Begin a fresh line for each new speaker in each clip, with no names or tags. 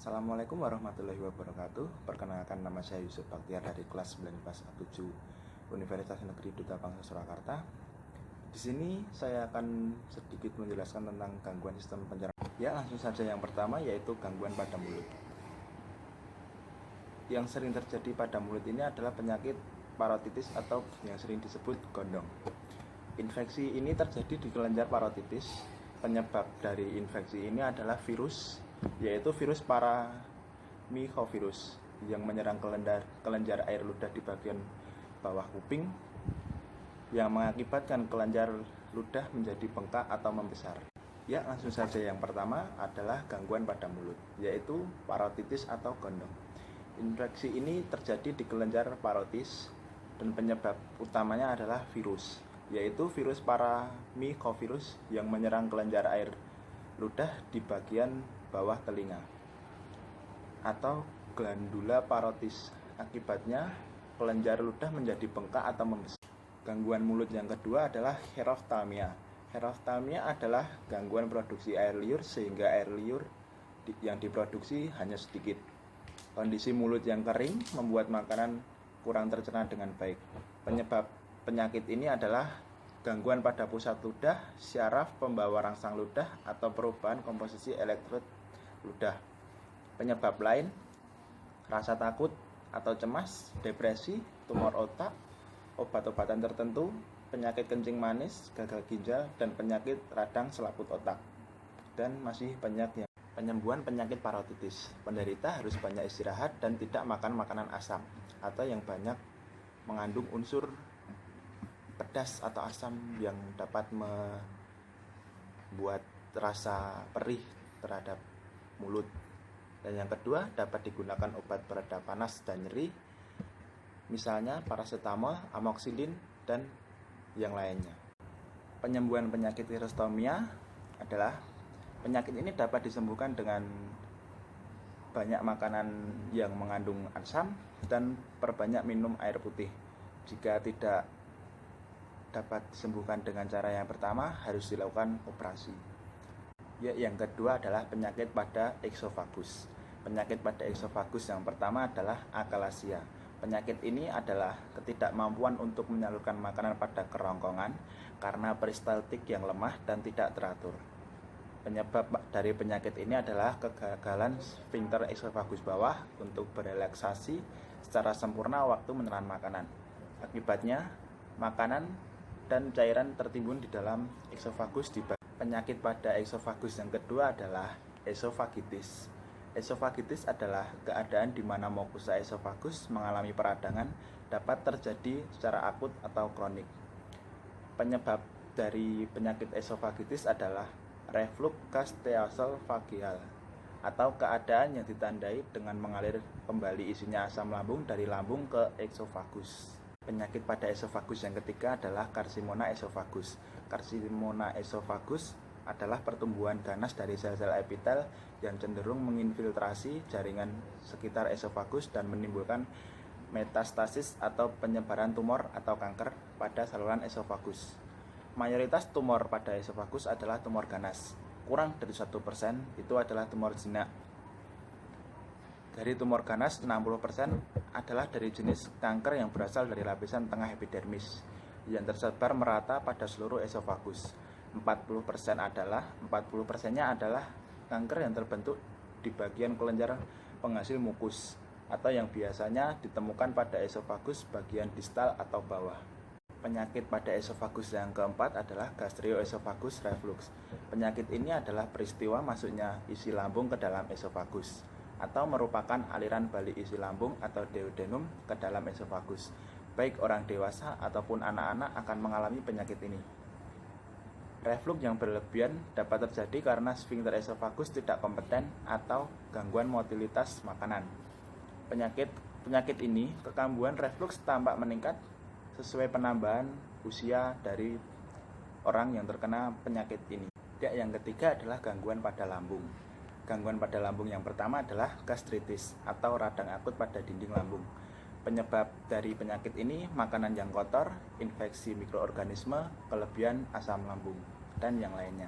Assalamualaikum warahmatullahi wabarakatuh. Perkenalkan, nama saya Yusuf Baktiar dari kelas 9 IPA 7 Universitas Negeri Duta Bangsa Surakarta. Di sini saya akan sedikit menjelaskan tentang gangguan sistem pencernaan. Ya, langsung saja yang pertama yaitu gangguan pada mulut. Yang sering terjadi pada mulut ini adalah penyakit parotitis atau yang sering disebut gondong. Infeksi ini terjadi di kelenjar parotitis. Penyebab dari infeksi ini adalah virus, yaitu virus paramyxovirus yang menyerang kelenjar air ludah di bagian bawah kuping, yang mengakibatkan kelenjar ludah menjadi bengkak atau membesar. Ya, langsung saja yang pertama adalah gangguan pada mulut, yaitu parotitis atau gondong. Infeksi ini terjadi di kelenjar parotis dan penyebab utamanya adalah virus, yaitu virus paramyxovirus yang menyerang kelenjar air ludah di bagian bawah telinga atau glandula parotis. Akibatnya kelenjar ludah menjadi bengkak atau membesar. Gangguan mulut yang kedua adalah herophthalmia. Herophthalmia adalah gangguan produksi air liur sehingga air liur yang diproduksi hanya sedikit. Kondisi mulut yang kering membuat makanan kurang tercerna dengan baik. Penyebab penyakit ini adalah gangguan pada pusat ludah, syaraf pembawa rangsang ludah, atau perubahan komposisi elektrod ludah. Penyebab lain, rasa takut atau cemas, depresi, tumor otak, obat-obatan tertentu, penyakit kencing manis, gagal ginjal, dan penyakit radang selaput otak. Dan masih banyak yang penyembuhan penyakit parotitis. Penderita harus banyak istirahat dan tidak makan makanan asam atau yang banyak mengandung unsur pedas atau asam yang dapat membuat rasa perih terhadap mulut. Dan yang kedua, dapat digunakan obat pereda panas dan nyeri, misalnya paracetamol, amoxicillin, dan yang lainnya. Penyembuhan penyakit herophthalmia adalah penyakit ini dapat disembuhkan dengan banyak makanan yang mengandung asam dan perbanyak minum air putih. Jika tidak dapat disembuhkan dengan cara yang pertama, harus dilakukan operasi. Ya, yang kedua adalah penyakit pada eksofagus. Penyakit pada eksofagus yang pertama adalah akalasia. Penyakit ini adalah ketidakmampuan untuk menyalurkan makanan pada kerongkongan karena peristaltik yang lemah dan tidak teratur. Penyebab dari penyakit ini adalah kegagalan sfinkter eksofagus bawah untuk berelaksasi secara sempurna waktu menelan makanan. Akibatnya, makanan dan cairan tertimbun di dalam eksofagus. Penyakit pada eksofagus yang kedua adalah esofagitis. Esofagitis adalah keadaan di mana mukosa esofagus mengalami peradangan, dapat terjadi secara akut atau kronik. Penyebab dari penyakit esofagitis adalah reflux gastroesophageal atau keadaan yang ditandai dengan mengalir kembali isinya asam lambung dari lambung ke eksofagus. Penyakit pada esofagus yang ketiga adalah karsinoma esofagus. Karsinoma esofagus adalah pertumbuhan ganas dari sel-sel epitel yang cenderung menginfiltrasi jaringan sekitar esofagus dan menimbulkan metastasis atau penyebaran tumor atau kanker pada saluran esofagus. Mayoritas tumor pada esofagus adalah tumor ganas. Kurang dari 1% itu adalah tumor jinak. Dari tumor ganas, 60% adalah dari jenis kanker yang berasal dari lapisan tengah epidermis yang tersebar merata pada seluruh esofagus. 40%-nya adalah kanker yang terbentuk di bagian kelenjar penghasil mukus atau yang biasanya ditemukan pada esofagus bagian distal atau bawah. Penyakit pada esofagus yang keempat adalah gastroesophagus reflux. Penyakit ini adalah peristiwa masuknya isi lambung ke dalam esofagus atau merupakan aliran balik isi lambung atau duodenum ke dalam esofagus. Baik orang dewasa ataupun anak-anak akan mengalami penyakit ini. Reflux yang berlebihan dapat terjadi karena sfinkter esofagus tidak kompeten atau gangguan motilitas makanan. Penyakit ini, kekambuhan reflux tampak meningkat sesuai penambahan usia dari orang yang terkena penyakit ini. Yang ketiga adalah gangguan pada lambung. Gangguan pada lambung yang pertama adalah gastritis atau radang akut pada dinding lambung. Penyebab dari penyakit ini makanan yang kotor, infeksi mikroorganisme, kelebihan asam lambung, dan yang lainnya.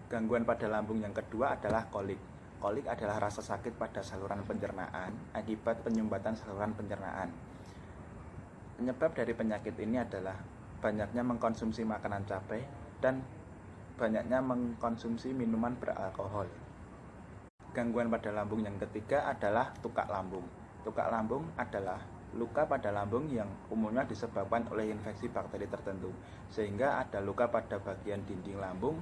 Gangguan pada lambung yang kedua adalah kolik. Kolik adalah rasa sakit pada saluran pencernaan akibat penyumbatan saluran pencernaan. Penyebab dari penyakit ini adalah banyaknya mengkonsumsi makanan cabai dan banyaknya mengkonsumsi minuman beralkohol. Gangguan pada lambung yang ketiga adalah tukak lambung. Tukak lambung adalah luka pada lambung yang umumnya disebabkan oleh infeksi bakteri tertentu, sehingga ada luka pada bagian dinding lambung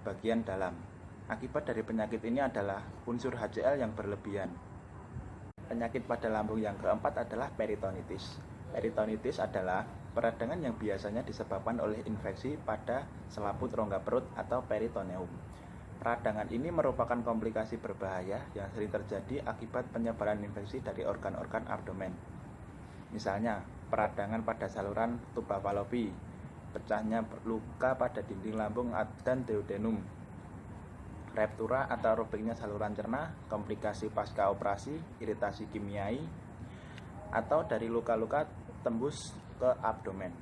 bagian dalam. Akibat dari penyakit ini adalah unsur HCl yang berlebihan. Penyakit pada lambung yang keempat adalah peritonitis. Peritonitis adalah peradangan yang biasanya disebabkan oleh infeksi pada selaput rongga perut atau peritoneum. Peradangan ini merupakan komplikasi berbahaya yang sering terjadi akibat penyebaran infeksi dari organ-organ abdomen. Misalnya, peradangan pada saluran tuba Fallopi, pecahnya luka pada dinding lambung dan duodenum, ruptura atau robeknya saluran cerna, komplikasi pasca operasi, iritasi kimiai, atau dari luka-luka tembus ke abdomen.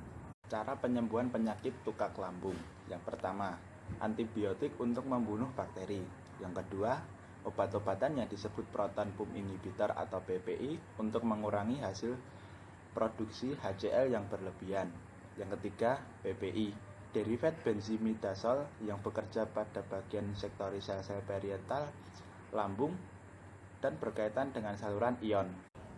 Cara penyembuhan penyakit tukak lambung. Yang pertama, antibiotik untuk membunuh bakteri. Yang kedua, obat-obatan yang disebut proton pump inhibitor atau PPI untuk mengurangi hasil produksi HCl yang berlebihan. Yang ketiga, PPI, derivat benzimidazol yang bekerja pada bagian sektori sel-sel parietal lambung dan berkaitan dengan saluran ion.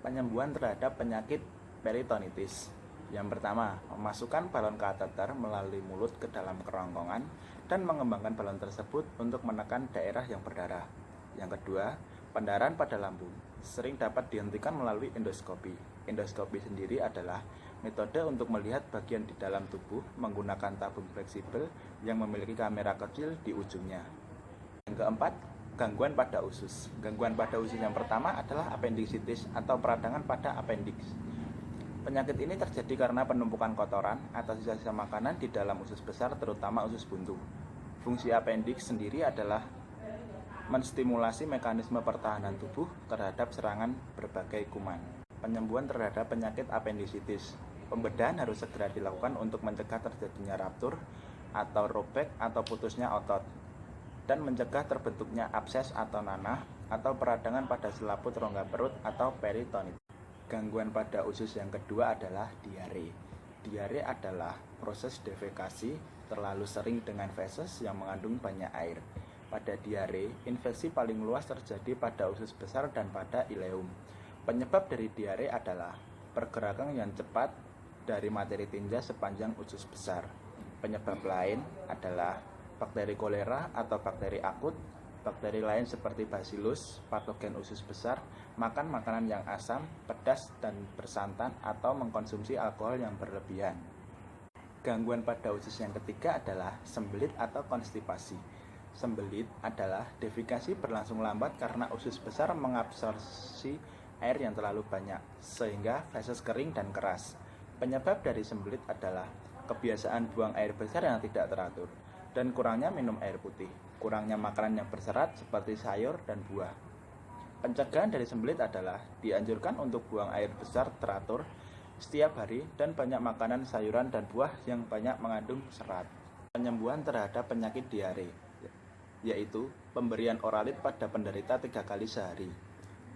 Penyembuhan terhadap penyakit peritonitis. Yang pertama, memasukkan balon kateter melalui mulut ke dalam kerongkongan dan mengembangkan balon tersebut untuk menekan daerah yang berdarah. Yang kedua, pendarahan pada lambung sering dapat dihentikan melalui endoskopi. Endoskopi sendiri adalah metode untuk melihat bagian di dalam tubuh menggunakan tabung fleksibel yang memiliki kamera kecil di ujungnya. Yang keempat, gangguan pada usus. Gangguan pada usus yang pertama adalah appendicitis atau peradangan pada appendix. Penyakit ini terjadi karena penumpukan kotoran atau sisa-sisa makanan di dalam usus besar, terutama usus buntu. Fungsi appendix sendiri adalah menstimulasi mekanisme pertahanan tubuh terhadap serangan berbagai kuman. Penyembuhan terhadap penyakit appendicitis. Pembedahan harus segera dilakukan untuk mencegah terjadinya ruptur atau robek atau putusnya otot dan mencegah terbentuknya abses atau nanah atau peradangan pada selaput rongga perut atau peritonitis. Gangguan pada usus yang kedua adalah diare. Diare adalah proses defekasi terlalu sering dengan feses yang mengandung banyak air. Pada diare, infeksi paling luas terjadi pada usus besar dan pada ileum. Penyebab dari diare adalah pergerakan yang cepat dari materi tinja sepanjang usus besar. Penyebab lain adalah bakteri kolera atau bakteri akut, bakteri lain seperti bacillus, patogen usus besar, makan makanan yang asam, pedas, dan bersantan, atau mengkonsumsi alkohol yang berlebihan. Gangguan pada usus yang ketiga adalah sembelit atau konstipasi. Sembelit adalah defekasi berlangsung lambat karena usus besar mengabsorpsi air yang terlalu banyak, sehingga feses kering dan keras. Penyebab dari sembelit adalah kebiasaan buang air besar yang tidak teratur, dan kurangnya minum air putih, kurangnya makanan yang berserat seperti sayur dan buah. Pencegahan dari sembelit adalah dianjurkan untuk buang air besar teratur setiap hari dan banyak makanan sayuran dan buah yang banyak mengandung serat. Penyembuhan terhadap penyakit diare, yaitu pemberian oralit pada penderita 3 kali sehari.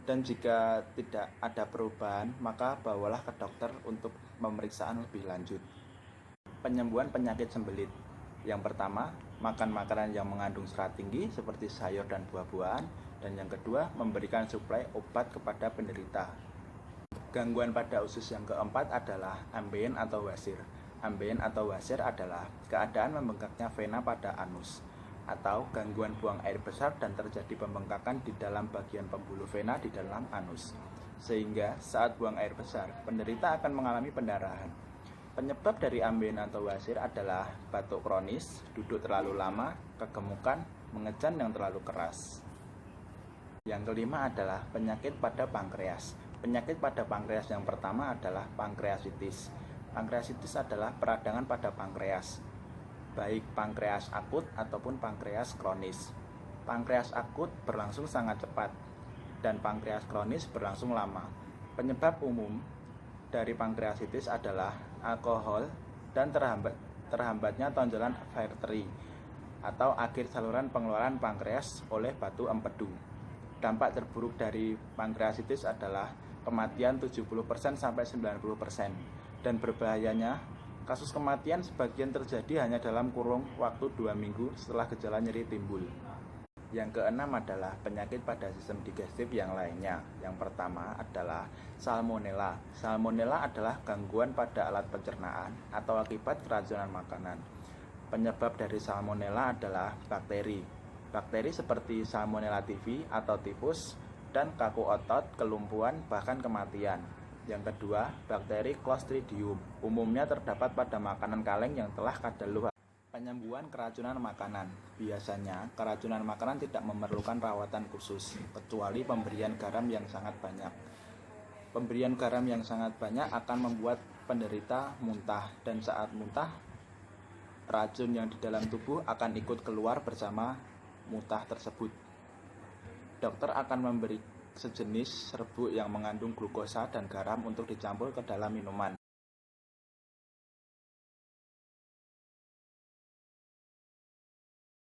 Dan jika tidak ada perubahan, maka bawalah ke dokter untuk pemeriksaan lebih lanjut. Penyembuhan penyakit sembelit. Yang pertama, makan makanan yang mengandung serat tinggi seperti sayur dan buah-buahan. Dan yang kedua, memberikan suplai obat kepada penderita. Gangguan pada usus yang keempat adalah ambeien atau wasir. Ambeien atau wasir adalah keadaan membengkaknya vena pada anus, atau gangguan buang air besar dan terjadi pembengkakan di dalam bagian pembuluh vena di dalam anus, sehingga saat buang air besar, penderita akan mengalami pendarahan. Penyebab dari ambeien atau wasir adalah batuk kronis, duduk terlalu lama, kegemukan, mengejan yang terlalu keras. Yang kelima adalah penyakit pada pankreas. Penyakit pada pankreas yang pertama adalah pankreasitis. Pankreasitis adalah peradangan pada pankreas, baik pankreas akut ataupun pankreas kronis. Pankreas akut berlangsung sangat cepat dan pankreas kronis berlangsung lama. Penyebab umum dari pankreasitis adalah alkohol dan terhambatnya tonjolan arteri atau akhir saluran pengeluaran pankreas oleh batu empedu. Dampak terburuk dari pankreasitis adalah kematian 70% sampai 90%. Dan berbahayanya, kasus kematian sebagian terjadi hanya dalam kurun waktu 2 minggu setelah gejala nyeri timbul. Yang keenam adalah penyakit pada sistem digestif yang lainnya. Yang pertama adalah salmonella. Salmonella adalah gangguan pada alat pencernaan atau akibat keracunan makanan. Penyebab dari salmonella adalah bakteri. Bakteri seperti Salmonella typhi atau tifus dan kaku otot, kelumpuhan, bahkan kematian. Yang kedua, bakteri Clostridium. Umumnya terdapat pada makanan kaleng yang telah kadaluarsa. Penyembuhan keracunan makanan. Biasanya, keracunan makanan tidak memerlukan rawatan khusus, kecuali pemberian garam yang sangat banyak. Pemberian garam yang sangat banyak akan membuat penderita muntah, dan saat muntah, racun yang di dalam tubuh akan ikut keluar bersama muntah tersebut. Dokter akan memberi sejenis serbuk yang mengandung glukosa dan garam untuk dicampur ke dalam minuman.